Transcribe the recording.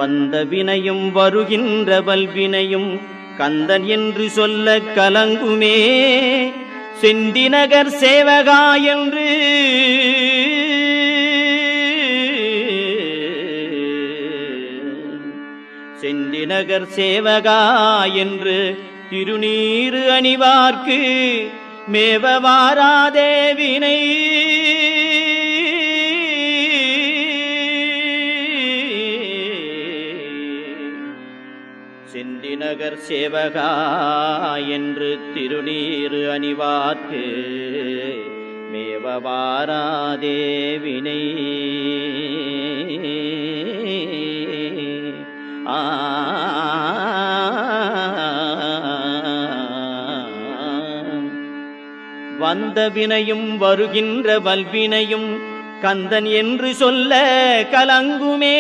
வந்த வினையும் வருகின்ற வல்வினையும் கந்தன் என்று சொல்ல கலங்குமே. செந்திநகர் சேவகா என்று செந்திநகர் சேவகா என்று திருநீறு அணிவார்க்கு மேவ வாராதே வினை. செந்திநகர் சேவகா என்று திருநீறு அணிவார்க்கு மேவ வாராதே வினை. வந்த வினையும் வருகின்ற வல்வினையும் கந்தன் என்று சொல்ல கலங்குமே.